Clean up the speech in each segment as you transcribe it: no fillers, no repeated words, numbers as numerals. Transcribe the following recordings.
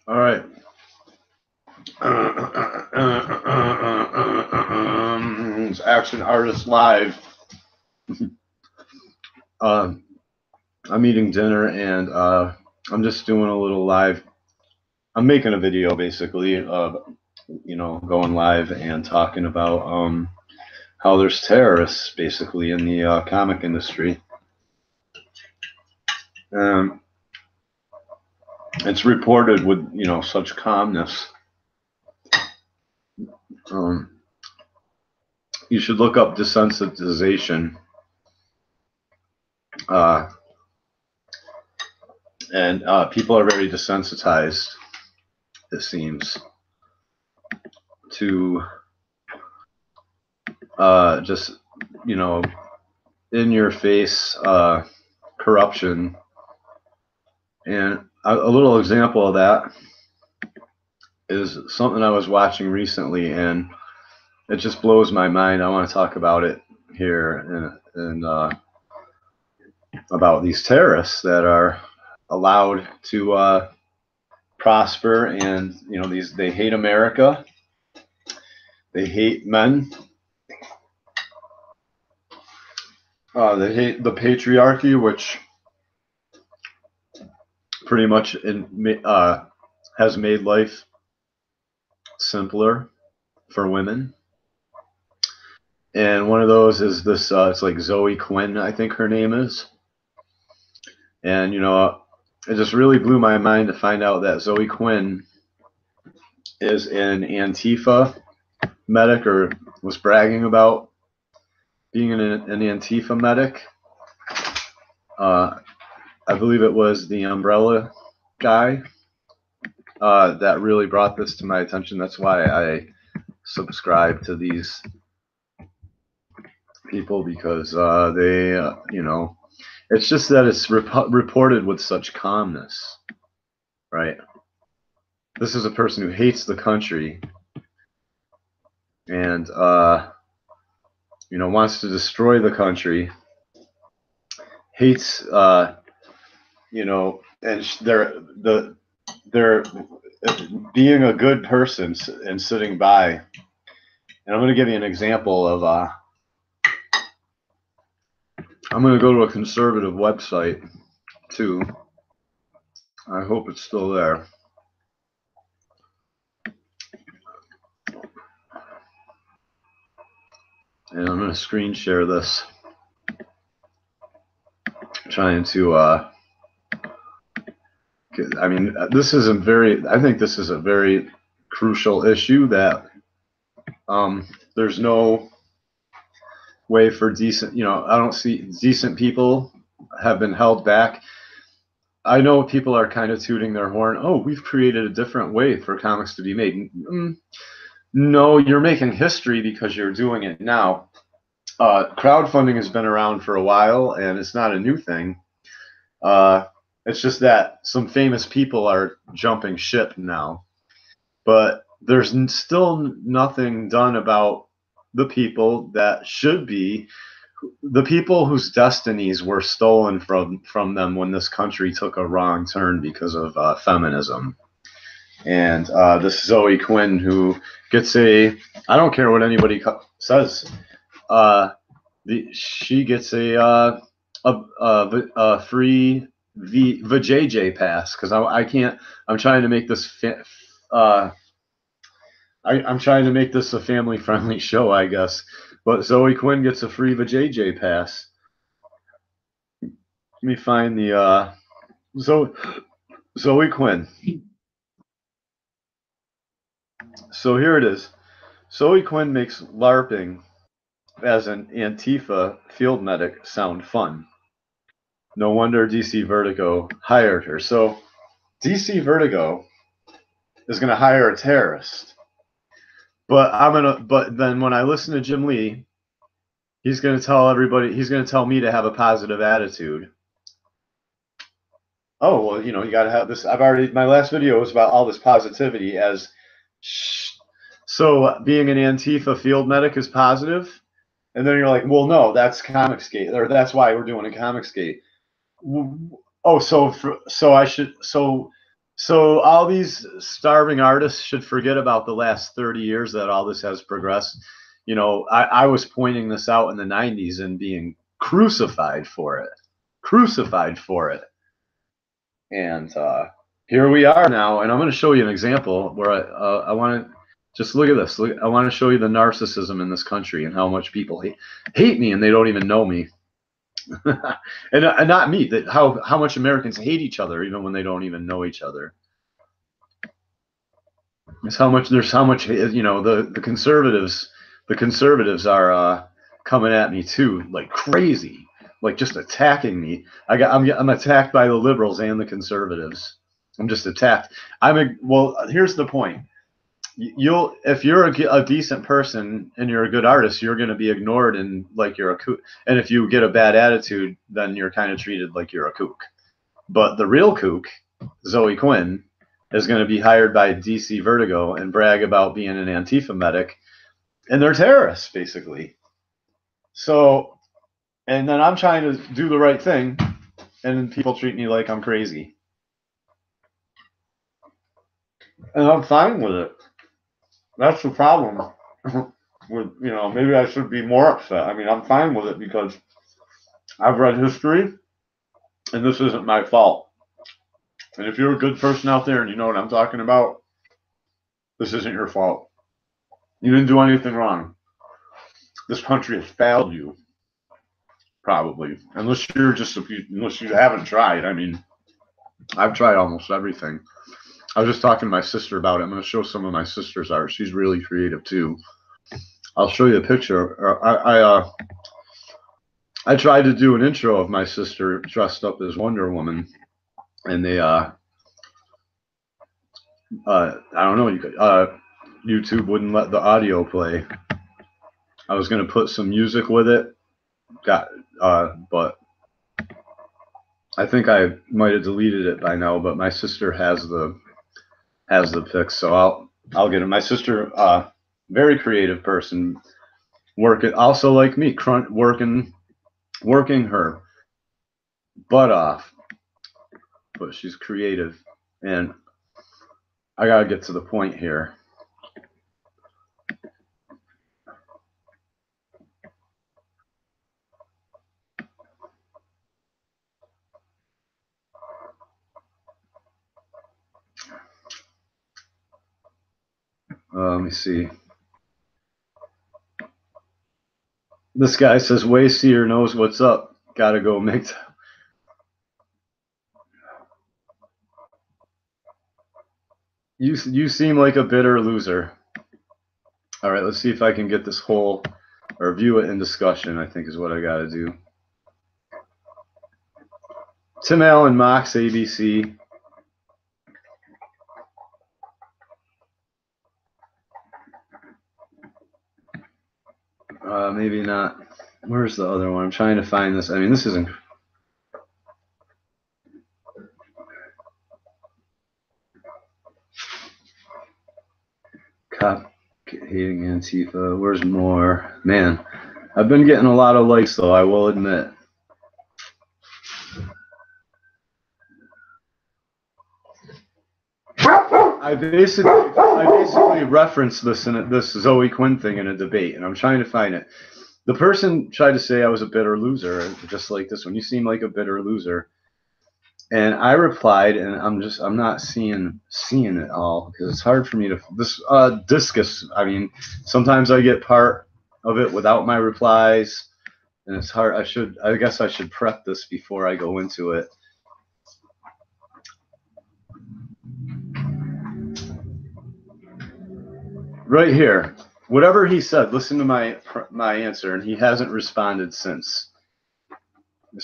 All right. It's Action Artist Live. I'm eating dinner and I'm just doing a little live. I'm making a video basically of, going live and talking about how there's terrorists basically in the comic industry. It's reported with, such calmness. You should look up desensitization. And people are very desensitized, it seems, to just, in your face corruption. And a little example of that is something I was watching recently, and it just blows my mind. I want to talk about it here and about these terrorists that are allowed to prosper, and they hate America, they hate men, they hate the patriarchy, which pretty much has made life simpler for women. And one of those is this, it's like Zoe Quinn, I think her name is. And, it just really blew my mind to find out that Zoe Quinn is an Antifa medic, or was bragging about being an Antifa medic. I believe it was the Umbrella guy that really brought this to my attention. That's why I subscribe to these people, because they, it's just that it's reported with such calmness, right? This is a person who hates the country and, wants to destroy the country, hates, and they're being a good person and sitting by. And I'm going to give you an example of, I'm going to go to a conservative website too. I hope it's still there. And I'm going to screen share this. Trying to, I this is I think this is a very crucial issue that there's no way for decent, I don't see decent people have been held back. I know people are kind of tooting their horn. Oh, we've created a different way for comics to be made. No, you're making history because you're doing it now. Crowdfunding has been around for a while, and it's not a new thing. It's just that some famous people are jumping ship now. But there's still nothing done about the people that should be, the people whose destinies were stolen from them when this country took a wrong turn because of feminism. And this Zoe Quinn, who gets I don't care what anybody says, she gets a free VJJ pass, because I can't. I'm trying to make this I'm trying to make this a family-friendly show, I guess. But Zoe Quinn gets a free VJJ pass. Let me find the Zoe Quinn. So here it is. Zoe Quinn makes LARPing as an Antifa field medic sound fun. No wonder DC Vertigo hired her. So DC Vertigo is going to hire a terrorist. But then when I listen to Jim Lee, he's going to tell everybody, he's going to tell me to have a positive attitude. Oh, well, you got to have this. My last video was about all this positivity so being an Antifa field medic is positive. And then you're like, well, no, that's Comicsgate, or that's why we're doing a Comicsgate. Oh, so So all these starving artists should forget about the last 30 years that all this has progressed. You know, I was pointing this out in the 90s and being crucified for it. Crucified for it. And here we are now. And I'm going to show you an example where I want to just look at this. Look, I want to show you the narcissism in this country and how much people hate me and they don't even know me. and not me, that how much Americans hate each other even when they don't even know each other. It's how much you know, the conservatives are coming at me too, like crazy, like just attacking me. I'm attacked by the liberals and the conservatives. I'm just attacked. Well, here's the point. You'll, if you're a decent person and you're a good artist, you're going to be ignored and like you're a kook. And if you get a bad attitude, then you're kind of treated like you're a kook. But the real kook, Zoe Quinn, is going to be hired by DC Vertigo and brag about being an Antifa medic, and they're terrorists basically. So, and then I'm trying to do the right thing, and people treat me like I'm crazy, and I'm fine with it. That's the problem. With, you know, maybe I should be more upset. I mean, I'm fine with it because I've read history, and this isn't my fault. And if you're a good person out there and you know what I'm talking about, this isn't your fault. You didn't do anything wrong. This country has failed you, probably, unless you haven't tried. I mean, I've tried almost everything. I was just talking to my sister about it. I'm going to show some of my sister's art. She's really creative too. I'll show you a picture. I tried to do an intro of my sister dressed up as Wonder Woman, and they I don't know, YouTube wouldn't let the audio play. I was going to put some music with it, but I think I might have deleted it by now. But my sister has the pics, so I'll get it. My sister, very creative person, working also like me, working her butt off, but she's creative, and I gotta get to the point here. Let me see. This guy says Wayseer knows what's up. Gotta go make. You seem like a bitter loser. All right, let's see if I can get this whole, or view it in discussion, I think is what I gotta do. Tim Allen mocks ABC. Maybe not. Where's the other one? I'm trying to find this. I mean, this isn't. Cop hating Antifa. Where's more? Man, I've been getting a lot of likes, though, I will admit. I basically referenced this Zoe Quinn thing in a debate, and I'm trying to find it. The person tried to say I was a bitter loser, just like this one. You seem like a bitter loser. And I replied, and I'm not seeing it all because it's hard for me to discus. I mean, sometimes I get part of it without my replies, and it's hard. I guess I should prep this before I go into it. Right here, whatever he said. Listen to my answer, and he hasn't responded since.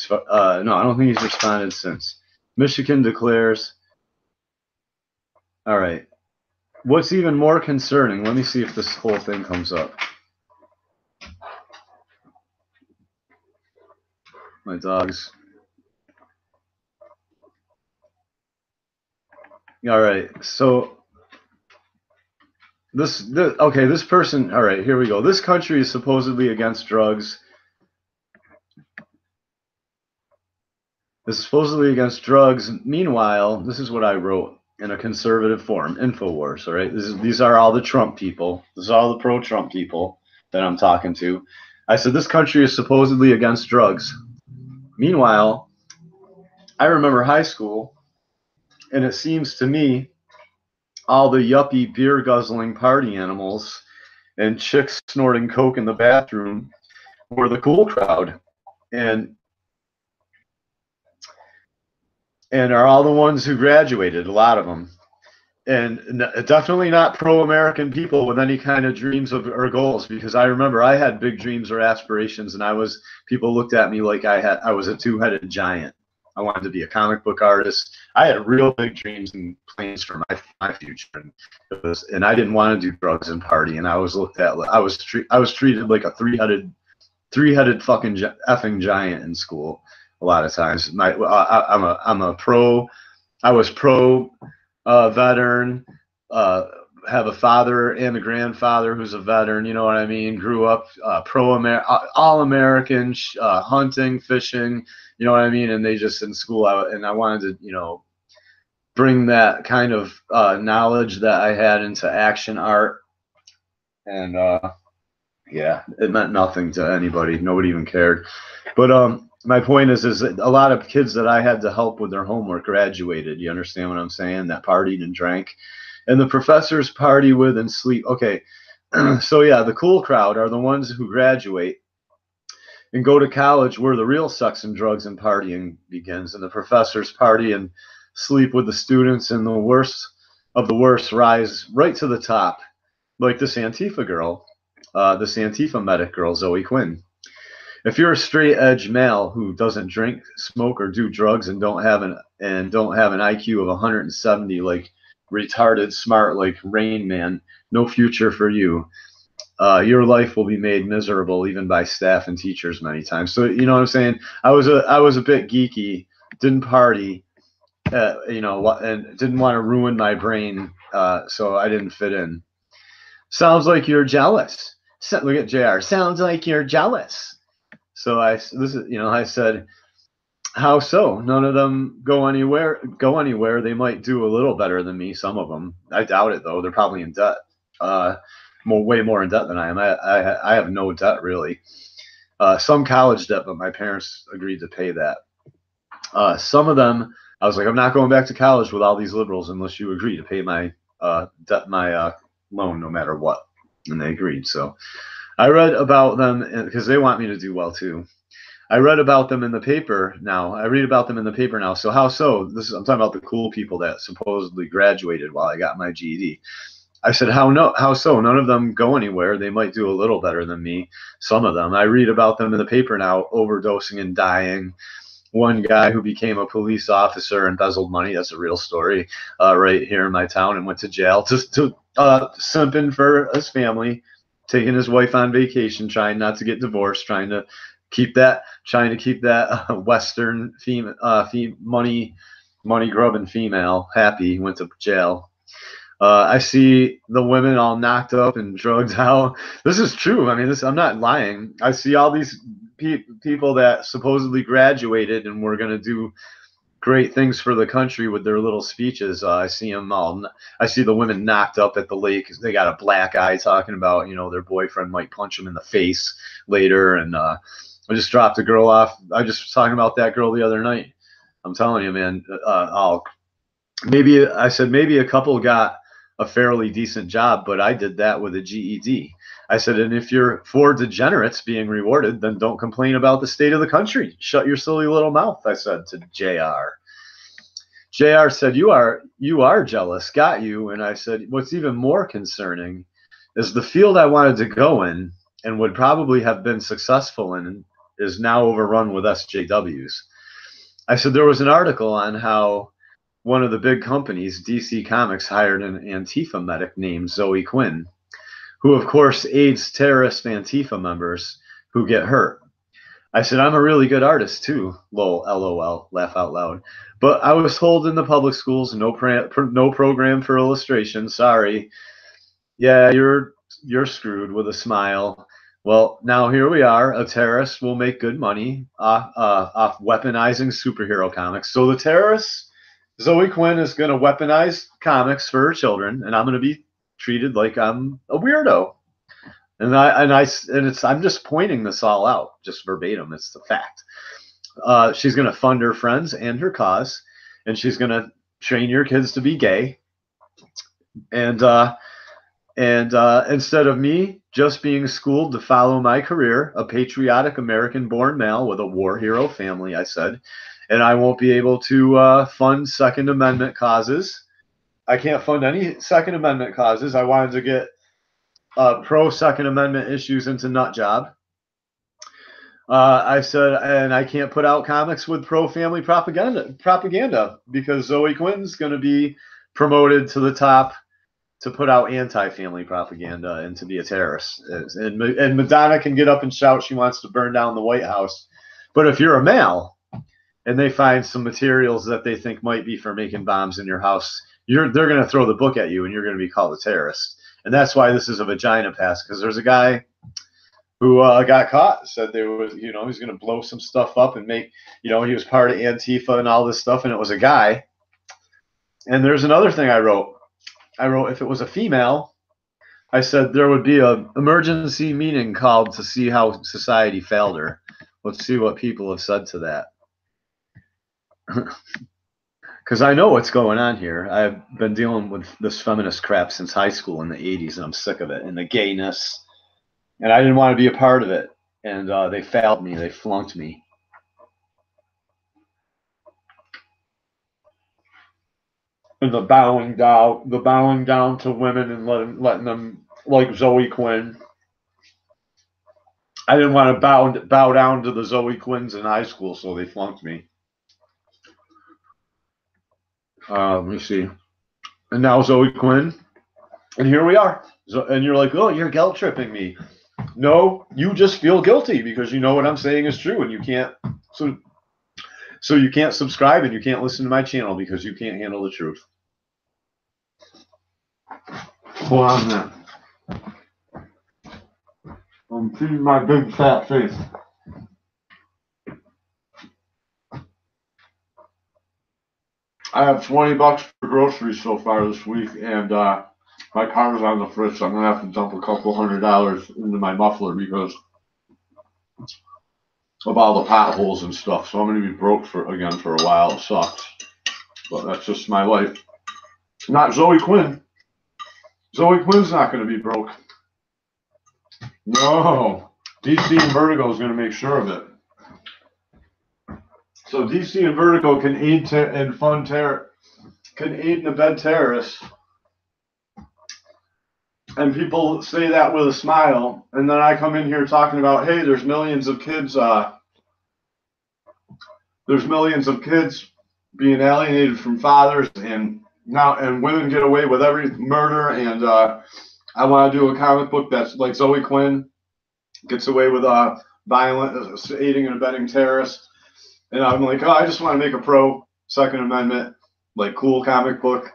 No, I don't think he's responded since. Michigan declares. All right. What's even more concerning? Let me see if this whole thing comes up. My dogs. All right. So this person. All right. Here we go. This country is supposedly against drugs. This is supposedly against drugs. Meanwhile, this is what I wrote. in a conservative form. InfoWars, all right? These are all the Trump people. This is all the pro-Trump people that I'm talking to. I said, this country is supposedly against drugs. Meanwhile, I remember high school, and it seems to me all the yuppie beer guzzling party animals and chicks snorting coke in the bathroom were the cool crowd, and are all the ones who graduated, a lot of them, and definitely not pro-American people with any kind of dreams of or goals. Because I remember I had big dreams or aspirations, and people looked at me like I was a two-headed giant. I wanted to be a comic book artist. I had real big dreams and plans for my future, and I didn't want to do drugs and party. And I was looked at. I was treated like a three-headed fucking effing giant in school. A lot of times, I'm a pro. I was pro veteran. Have a father and a grandfather who's a veteran. You know what I mean? Grew up all American, hunting, fishing. You know what I mean? And they just in school, I wanted to, bring that kind of knowledge that I had into action art. And yeah, it meant nothing to anybody. Nobody even cared. But my point is that a lot of kids that I had to help with their homework graduated. You understand what I'm saying? That partied and drank. And the professors party with and sleep. Okay, so yeah, the cool crowd are the ones who graduate and go to college where the real sex and drugs and partying begins. And the professors party and sleep with the students, and the worst of the worst rise right to the top, like this Antifa girl, this Antifa medic girl, Zoe Quinn. If you're a straight edge male who doesn't drink, smoke, or do drugs and don't have an IQ of 170, like retarded smart like Rain Man, no future for you. Your life will be made miserable even by staff and teachers many times. So you know what I'm saying? I was a bit geeky, didn't party, and didn't want to ruin my brain, so I didn't fit in. Sounds like you're jealous. Look at JR. Sounds like you're jealous. So I said, how so? None of them go anywhere. They might do a little better than me. Some of them. I doubt it though. They're probably in debt. Way more in debt than I am. I have no debt really. Some college debt, but my parents agreed to pay that. Some of them, I was like, I'm not going back to college with all these liberals unless you agree to pay my debt, my loan, no matter what. And they agreed. So I read about them because they want me to do well too. I read about them in the paper now. I read about them in the paper now. So how so? I'm talking about the cool people that supposedly graduated while I got my GED. I said, how so? None of them go anywhere. They might do a little better than me. Some of them. I read about them in the paper now, overdosing and dying. One guy who became a police officer, embezzled money. That's a real story, right here in my town, and went to jail just to simping for his family, taking his wife on vacation, trying not to get divorced, trying to keep that Western money grubbing female happy. Went to jail. I see the women all knocked up and drugged out. This is true. I mean, I'm not lying. I see all these people that supposedly graduated and were going to do great things for the country with their little speeches. I see them all. I see the women knocked up at the lake. They got a black eye, talking about their boyfriend might punch them in the face later. And I just dropped a girl off. I just was talking about that girl the other night. I'm telling you, man. Maybe a couple got a fairly decent job, but I did that with a GED. I said, and if you're for degenerates being rewarded, then don't complain about the state of the country. Shut your silly little mouth, I said to JR. JR said, you are jealous, got you. And I said, what's even more concerning is the field I wanted to go in and would probably have been successful in is now overrun with SJWs. I said, there was an article on how one of the big companies, DC Comics, hired an Antifa medic named Zoe Quinn, who, of course, aids terrorist Antifa members who get hurt. I said, I'm a really good artist, too. Lol, LOL, laugh out loud. But I was told in the public schools, no program for illustration. Sorry. Yeah, you're screwed, with a smile. Well, now here we are. A terrorist will make good money off weaponizing superhero comics. So the terrorists Zoe Quinn is going to weaponize comics for her children, and I'm going to be treated like I'm a weirdo. I'm just pointing this all out, just verbatim. It's the fact. She's going to fund her friends and her cause, and she's going to train your kids to be gay. And instead of me just being schooled to follow my career, a patriotic American-born male with a war hero family, I said, and I won't be able to fund Second Amendment causes. I can't fund any Second Amendment causes. I wanted to get pro-Second Amendment issues into nut job. I said, and I can't put out comics with pro-family propaganda because Zoe Quinn's going to be promoted to the top to put out anti-family propaganda and to be a terrorist. And Madonna can get up and shout she wants to burn down the White House. But if you're a male and they find some materials that they think might be for making bombs in your house, they're going to throw the book at you and you're going to be called a terrorist. And that's why this is a vagina pass, because there's a guy who got caught, said they was, he's going to blow some stuff up and make, he was part of Antifa and all this stuff, and it was a guy. And there's another thing I wrote, if it was a female, I said there would be an emergency meeting called to see how society failed her. Let's see what people have said to that. Because I know what's going on here. I've been dealing with this feminist crap since high school in the 80s, and I'm sick of it, and the gayness. And I didn't want to be a part of it. And they failed me. They flunked me. And the bowing down to women and letting them, like Zoe Quinn. I didn't want to bow down to the Zoe Quinns in high school, so they flunked me. Let me see. And now Zoe Quinn. And here we are. And you're like, oh, you're guilt tripping me. No, you just feel guilty because you know what I'm saying is true, and you can't. So you can't subscribe and you can't listen to my channel because you can't handle the truth. Hold on a minute. I'm feeding my big fat face. I have $20 for groceries so far this week, and my car's on the fritz, so I'm gonna have to dump a couple $100 into my muffler because of all the potholes and stuff. So I'm gonna be broke for a while. It sucks, but that's just my life. Not Zoe Quinn. Zoe Quinn's not gonna be broke. No, DC and Vertigo is gonna make sure of it. So DC and Vertigo can aid and fund can aid and abet terrorists. And people say that with a smile, and then I come in here talking about, hey, there's millions of kids being alienated from fathers, and women get away with every murder, and I want to do a comic book that's like Zoe Quinn gets away with violent aiding and abetting terrorists, and I'm like, oh, I just want to make a pro Second Amendment, like, cool comic book.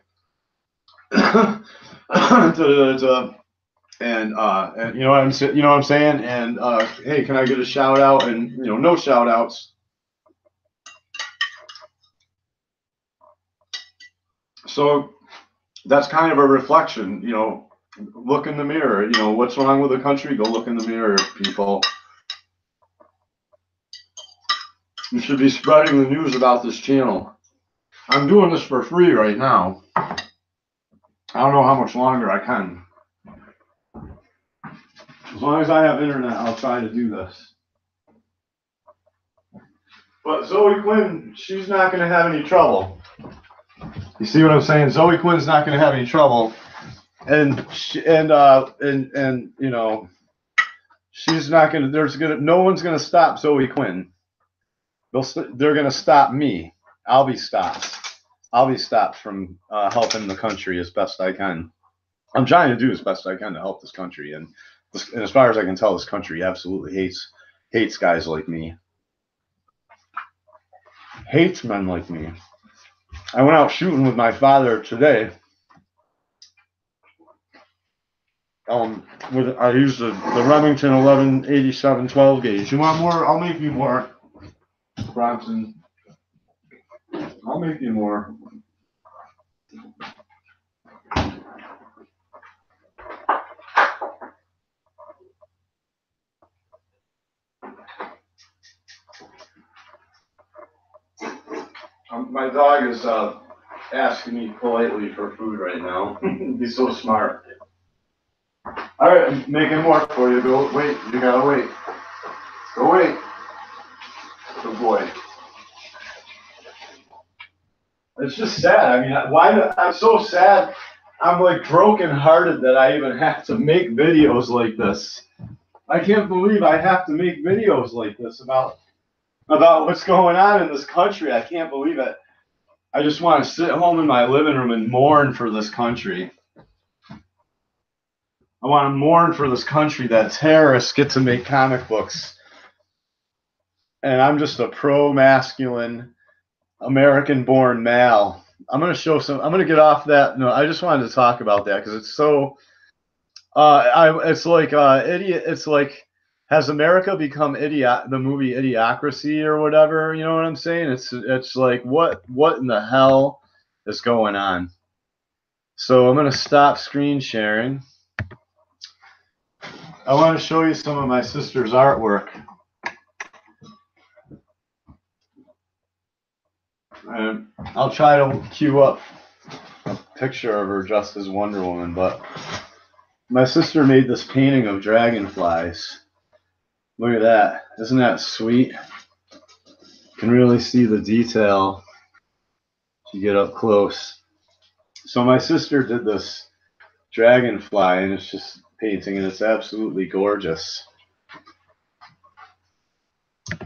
And you know what I'm saying? And hey, can I get a shout out? And no shout outs. So that's kind of a reflection. Look in the mirror. What's wrong with the country? Go look in the mirror, people. You should be spreading the news about this channel. I'm doing this for free right now. I don't know how much longer I can. As long as I have internet, I'll try to do this. But Zoe Quinn, she's not going to have any trouble. You see what I'm saying? Zoe Quinn's not going to have any trouble, and she's not going to. No one's going to stop Zoe Quinn. They're going to stop me. I'll be stopped. I'll be stopped from helping the country as best I can. I'm trying to do as best I can to help this country, and as far as I can tell, this country absolutely hates guys like me. Hates men like me. I went out shooting with my father today. I used the Remington 1187 12 gauge. You want more? I'll make you more, Bronson. I'll make you more. My dog is asking me politely for food right now. He's so smart. All right, I'm making more for you. Go wait. You gotta wait. Go wait. Good boy. It's just sad. I mean, I'm so sad. I'm like brokenhearted that I even have to make videos like this. I can't believe I have to make videos like this about what's going on in this country. I can't believe it. I just want to sit home in my living room and mourn for this country. I want to mourn for this country that terrorists get to make comic books. And I'm just a pro-masculine, American-born male. I'm going to get off that. No, I just wanted to talk about that because it's so, it's like idiot. It's like, has America become idiot? The movie Idiocracy or whatever. You know what I'm saying? It's like what in the hell is going on? So I'm going to stop screen sharing. I want to show you some of my sister's artwork. And I'll try to cue up a picture of her dressed as Wonder Woman, but my sister made this painting of dragonflies. Look at that. Isn't that sweet? You can really see the detail if you get up close. So my sister did this dragonfly, and it's just painting, and it's absolutely gorgeous.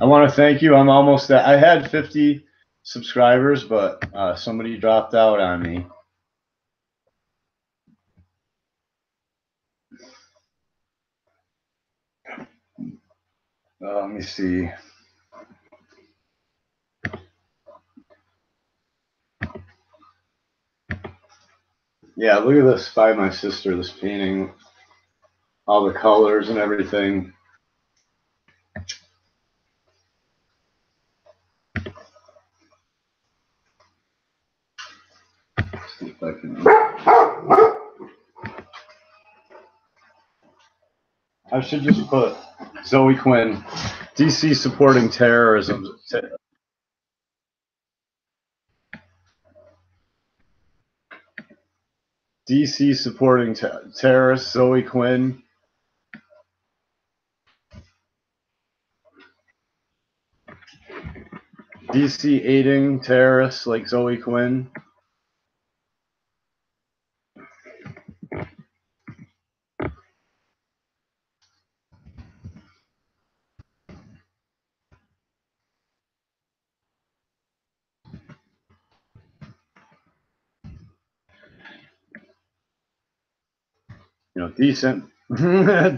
I want to thank you. I'm almost at, I had 50 subscribers, but somebody dropped out on me. Let me see. Yeah, look at this by my sister, this painting, all the colors and everything. Let's see if I can. I should just put Zoe Quinn, DC supporting terrorism. DC supporting terrorists, Zoe Quinn. DC aiding terrorists like Zoe Quinn. You know, decent,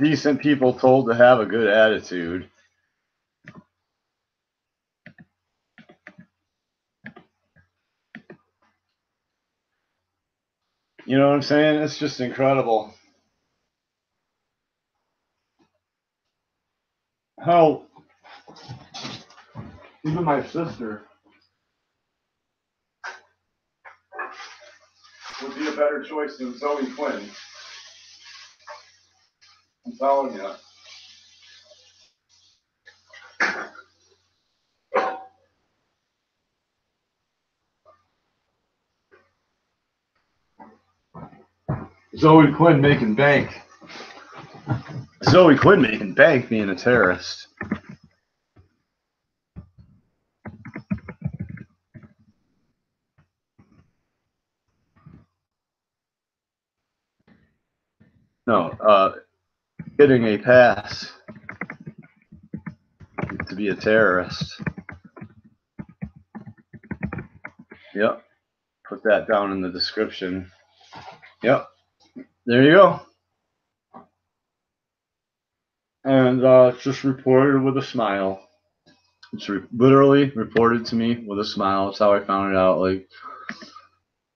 decent people told to have a good attitude. You know what I'm saying? It's just incredible. How even my sister would be a better choice than Zoe Quinn. I'm telling you. Zoe Quinn making bank. Zoe Quinn making bank being a terrorist. No, getting a pass to be a terrorist. Yep. Put that down in the description. Yep. There you go. And it's just reported with a smile. It's literally reported to me with a smile. That's how I found it out. Like,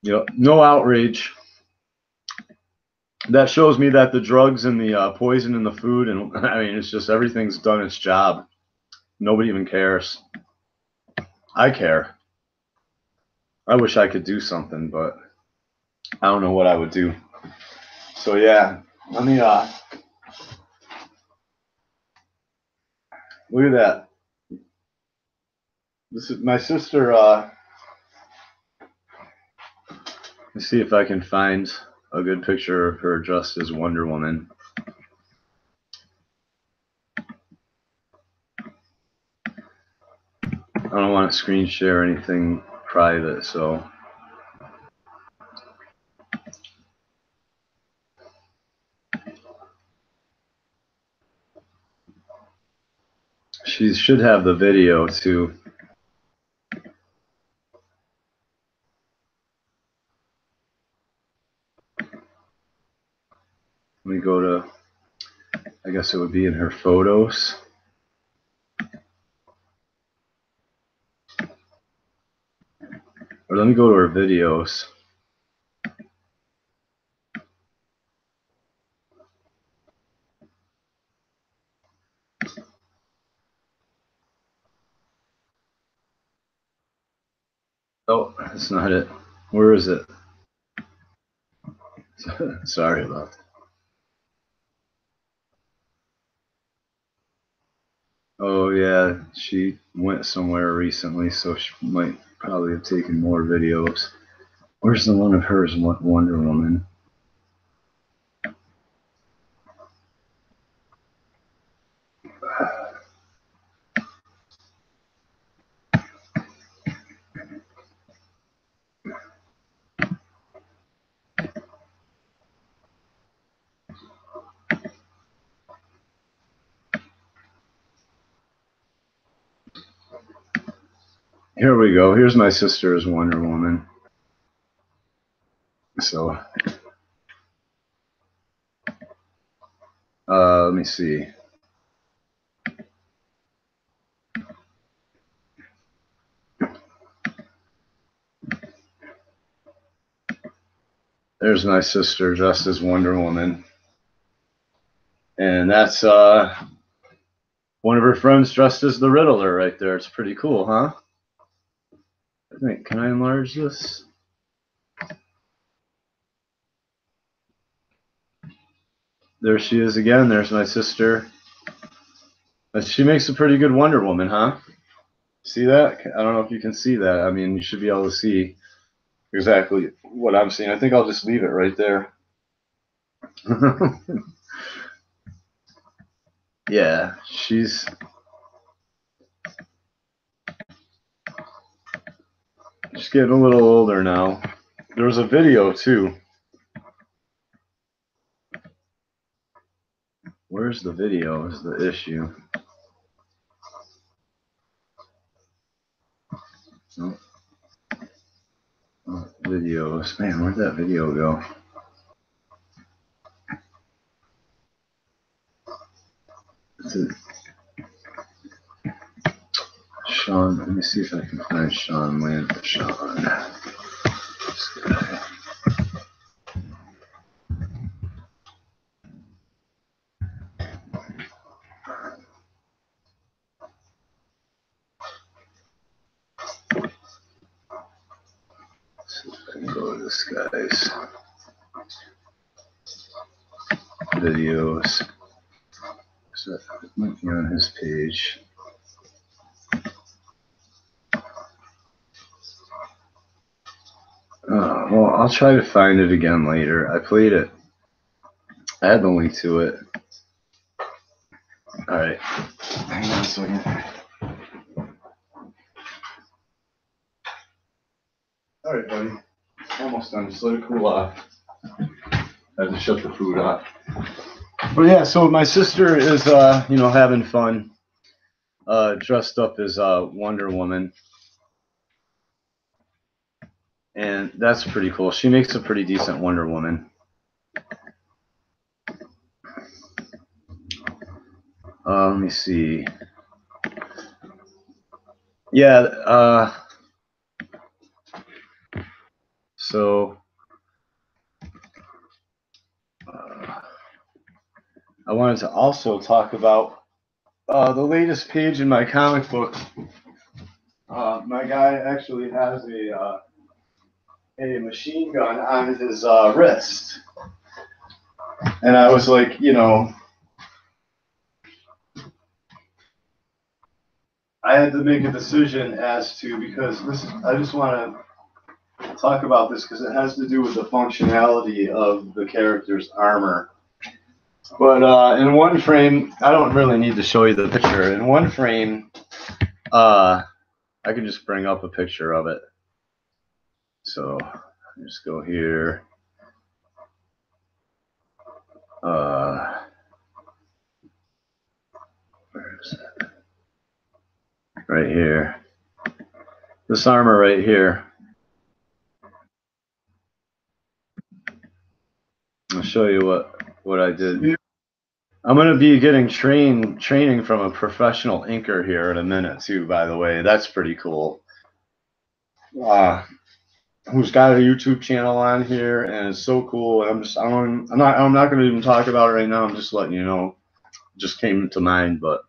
you know, no outrage. That shows me that the drugs and the poison in the food, and I mean, it's just everything's done its job. Nobody even cares. I care. I wish I could do something, but I don't know what I would do. So yeah, let me look at that. This is my sister. Let's see if I can find a good picture of her dressed as Wonder Woman. I don't want to screen share anything private, so. She should have the video too. Let me go to, I guess it would be in her photos. Or let me go to her videos. Oh, that's not it. Where is it? Sorry about that. Oh yeah, she went somewhere recently, so she might probably have taken more videos. Where's the one of hers, Wonder Woman? Here we go. Here's my sister as Wonder Woman. So, let me see. There's my sister dressed as Wonder Woman. And that's one of her friends dressed as the Riddler right there. It's pretty cool, huh? I think, can I enlarge this? There she is again. There's my sister. But she makes a pretty good Wonder Woman, huh? See that? I don't know if you can see that. I mean, you should be able to see exactly what I'm seeing. I think I'll just leave it right there. Yeah, she's getting a little older now. There was a video too. Where's the video is the issue. Oh. Oh, videos. Man, where'd that video go? Sean, let me see if I can find Sean Land. Sean. This guy. Let's see if I can go to this guy's videos. So it might be on his page. Well, I'll try to find it again later. I played it. I had the link to it. All right. Hang on a second. All right, buddy. Almost done. Just let it cool off. I have to shut the food off. But yeah, so my sister is, having fun, dressed up as Wonder Woman. And that's pretty cool. She makes a pretty decent Wonder Woman. Let me see. Yeah, so I wanted to also talk about the latest page in my comic book. My guy actually has a machine gun on his wrist. And I was like, I had to make a decision as to, because I just want to talk about this because it has to do with the functionality of the character's armor. But in one frame, I don't really need to show you the picture. In one frame, I can just bring up a picture of it. So just go here. Where is it? Right here. This armor right here. I'll show you what I did. I'm going to be getting training from a professional inker here in a minute too, by the way. That's pretty cool. Who's got a YouTube channel on here, and it's so cool. And I'm not going to even talk about it right now. I'm just letting you know. It just came to mind, but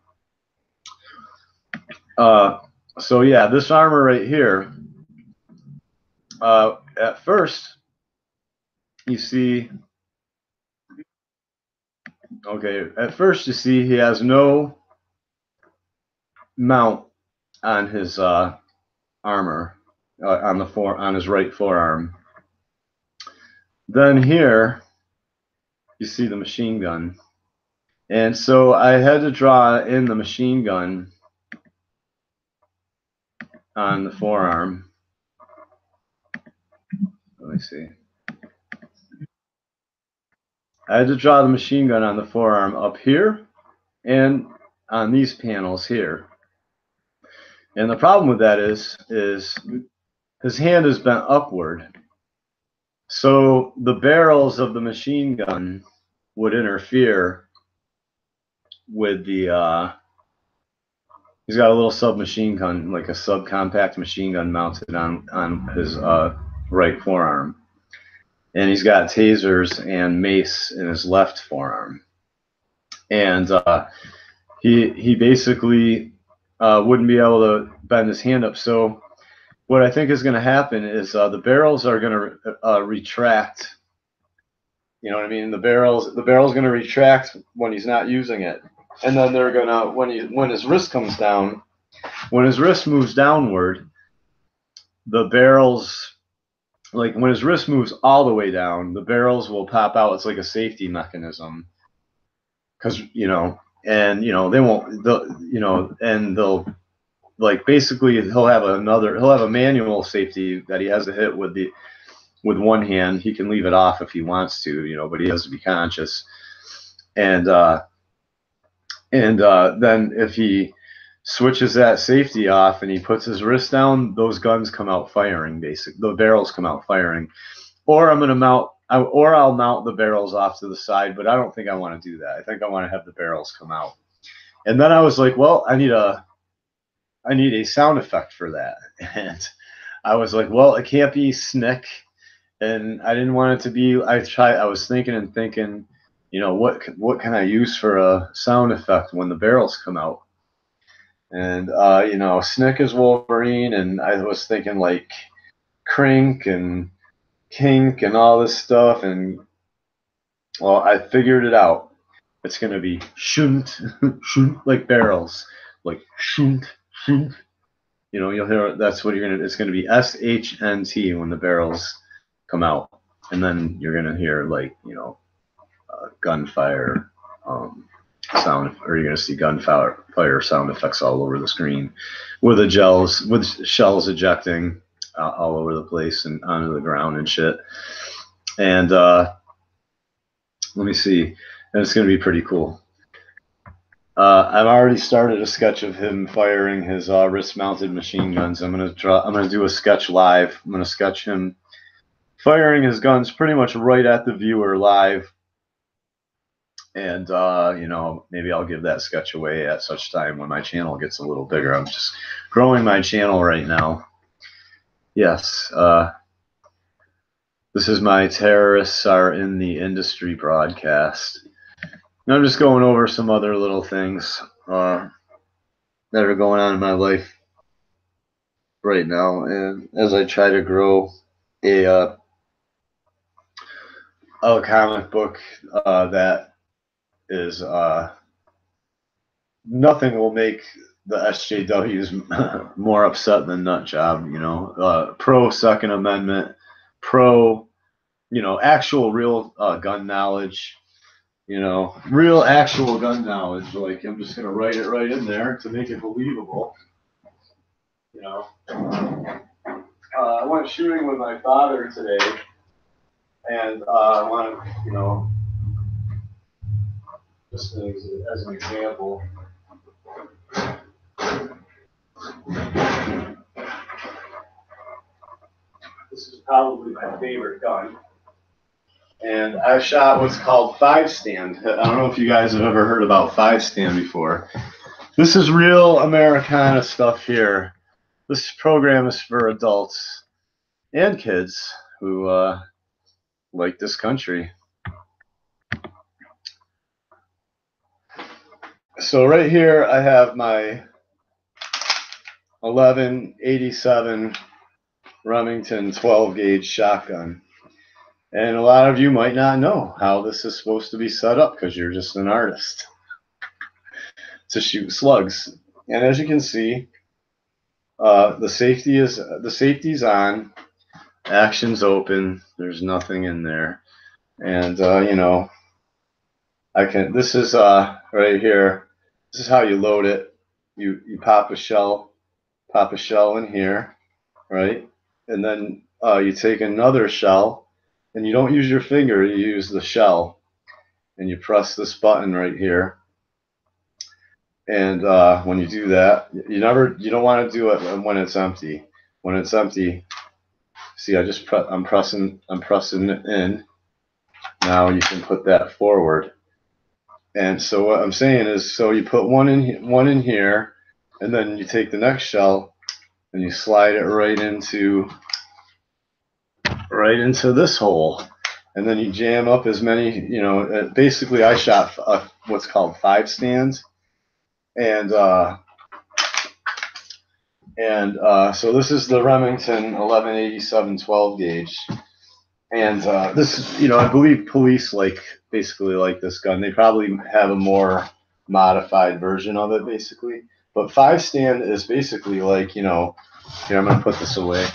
so yeah, this armor right here. At first, you see. Okay, at first you see he has no mount on his armor on his right forearm. Then here you see the machine gun, and so I had to draw in the machine gun on the forearm. Let me see. I had to draw the machine gun on the forearm up here and on these panels here. And the problem with that is his hand is bent upward. So the barrels of the machine gun would interfere with the he's got a little submachine gun, like a subcompact machine gun mounted on his right forearm. And he's got tasers and mace in his left forearm. And he basically wouldn't be able to bend his hand up. So what I think is going to happen is the barrels are going to retract. You know what I mean? The barrel's going to retract when he's not using it, and then they're going to when his wrist comes down, when his wrist moves downward, the barrels, like when his wrist moves all the way down, the barrels will pop out. It's like a safety mechanism, because and they won't, and they'll, like, basically he'll have a manual safety that he has to hit with one hand. He can leave it off if he wants to, but he has to be conscious. And then if he switches that safety off and he puts his wrist down, those guns come out firing. The barrels come out firing. Or I'll mount the barrels off to the side, but I don't think I want to do that. I think I want to have the barrels come out. And then I was like, well, I need a sound effect for that. And I was like, well, it can't be snick. And I didn't want it to be, I was thinking, what can I use for a sound effect when the barrels come out? And, Snick is Wolverine, and I was thinking like Crink and Kink and all this stuff. And, well, I figured it out. It's going to be shunt, shunt, like barrels, like shunt, shunt. You'll hear, that's what it's going to be SHNT when the barrels come out. And then you're going to hear, like, gunfire sound, or you're going to see gunfire sound effects all over the screen with shells ejecting all over the place and onto the ground and shit. And let me see. And it's going to be pretty cool. I've already started a sketch of him firing his wrist-mounted machine guns. I'm gonna do a sketch live. I'm gonna sketch him firing his guns pretty much right at the viewer live. And maybe I'll give that sketch away at such time when my channel gets a little bigger. I'm just growing my channel right now. Yes. This is my Terrorists Are in the Industry broadcast. And I'm just going over some other little things that are going on in my life right now, and as I try to grow a comic book that is nothing will make the SJWs more upset than Nutjob. Pro Second Amendment. pro, actual real gun knowledge, real actual gun knowledge. Like, I'm just gonna write it right in there to make it believable. I went shooting with my father today, and I want to, just as an example. This is probably my favorite gun. And I shot what's called 5-stand. I don't know if you guys have ever heard about 5-stand before. This is real Americana stuff here. This program is for adults and kids who like this country. So right here I have my 1187 Remington 12 gauge shotgun. And a lot of you might not know how this is supposed to be set up because you're just an artist to shoot slugs. And as you can see, the safety's on, action's open. There's nothing in there, and This is right here. This is how you load it. You pop a shell in here, right? And then you take another shell, and you don't use your finger. You use the shell, and you press this button right here. And when you do that, you don't want to do it when it's empty. When it's empty, see, I'm pressing it in. Now you can put that forward. And so what I'm saying is, so you put one in here, and then you take the next shell and you slide it right into this hole, and then you jam up as many. Basically, I shot what's called 5-stands, and so this is the Remington 1187 12 gauge. And this is, I believe police basically like this gun. They probably have a more modified version of it, basically. But 5-stand is basically like, here, I'm going to put this away.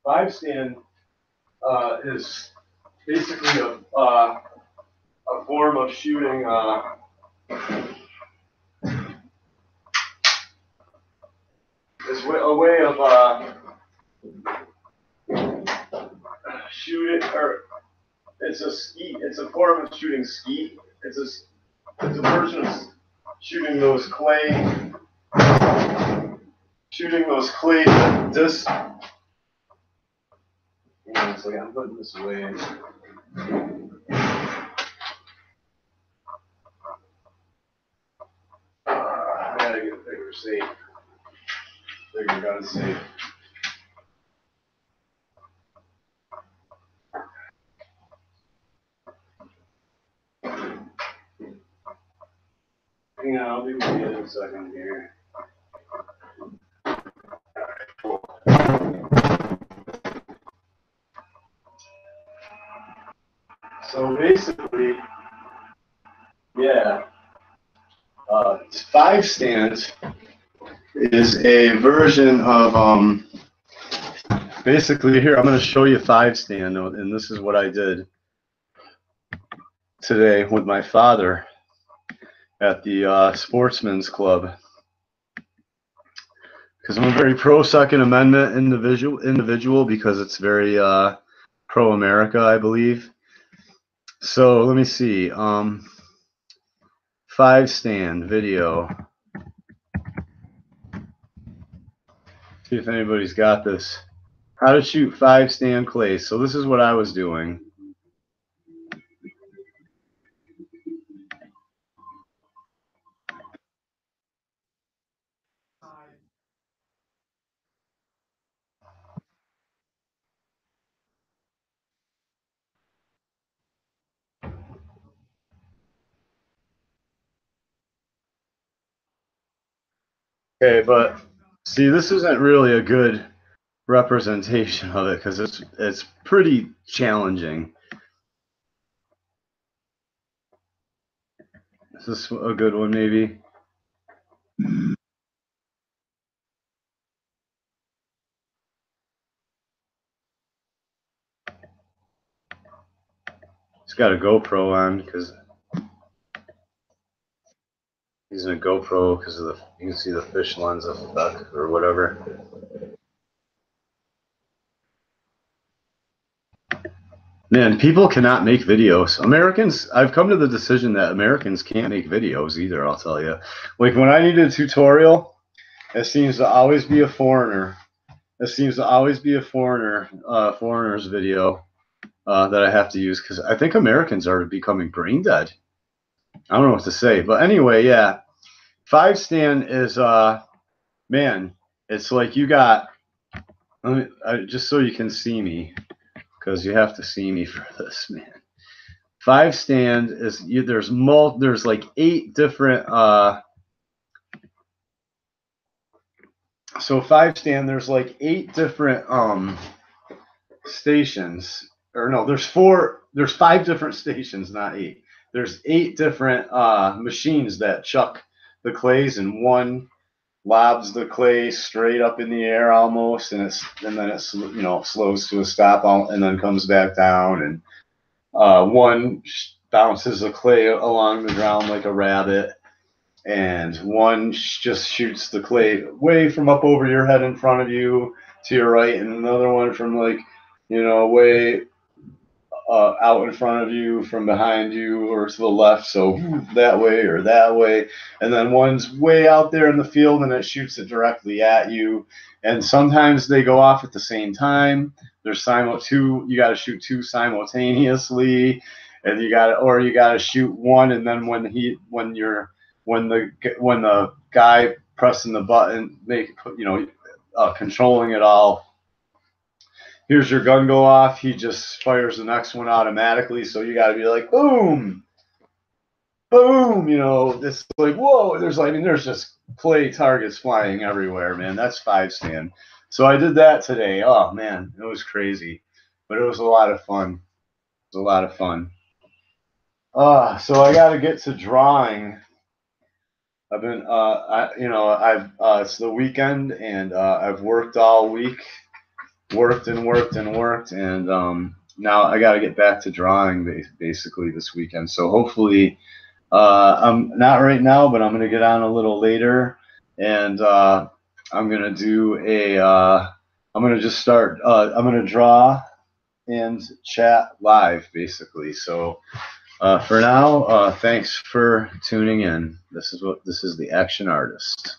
5-stand is basically a form of shooting. Is a way of shooting, or it's a form of shooting skeet. It's a version of shooting those clay discs. It's like, I'm putting this away. I gotta get a bigger safe. Bigger gun safe. Hang on, I'll be with you in a second here. So basically, yeah, 5-stand is a version of basically, here I'm going to show you 5-stand, and this is what I did today with my father at the Sportsman's Club, because I'm a very pro Second Amendment individual because it's very pro America, I believe. So let me see, 5-stand video. See if anybody's got this. How to shoot 5-stand clay. So this is what I was doing. Okay, but see, this isn't really a good representation of it because it's pretty challenging. Is this a good one, maybe? He's got a GoPro on because he's in a GoPro because of you can see the fish lens effect or whatever. Man, people cannot make videos. Americans, I've come to the decision that Americans can't make videos either, I'll tell you. Like when I need a tutorial, it seems to always be a foreigner. It seems to always be a foreigner's video that I have to use because I think Americans are becoming brain dead. I don't know what to say. But anyway, yeah. 5 stand is, man, it's like you got, just so you can see me, because you have to see me for this, man. 5 stand is there's like 8 different so 5 stand there's like 8 different stations, or no, there's 5 different stations, not 8. There's 8 different machines that chuck the clays, and one lobs the clay straight up in the air almost, and then it slows to a stop and then comes back down, and one bounces the clay along the ground like a rabbit, and one just shoots the clay way from up over your head in front of you to your right, and another one from way out in front of you from behind you or to the left, so that way or that way, and then one's way out there in the field and it shoots it directly at you. And sometimes they go off at the same time. There's you got to shoot 2 simultaneously, and you got to shoot one, and then when the guy pressing the button, controlling it all, here's your gun go off, he just fires the next one automatically. So you got to be like, boom, boom. It's like, whoa. There's just clay targets flying everywhere, man. That's 5 stand. So I did that today. Oh man, it was crazy, but it was a lot of fun. It was a lot of fun. So I got to get to drawing. I've been, it's the weekend, and I've worked all week. Worked, and now I got to get back to drawing basically this weekend. So hopefully, I'm not right now, but I'm going to get on a little later, and I'm going to do I'm going to just start. I'm going to draw and chat live basically. So for now, thanks for tuning in. This is the Action Artist.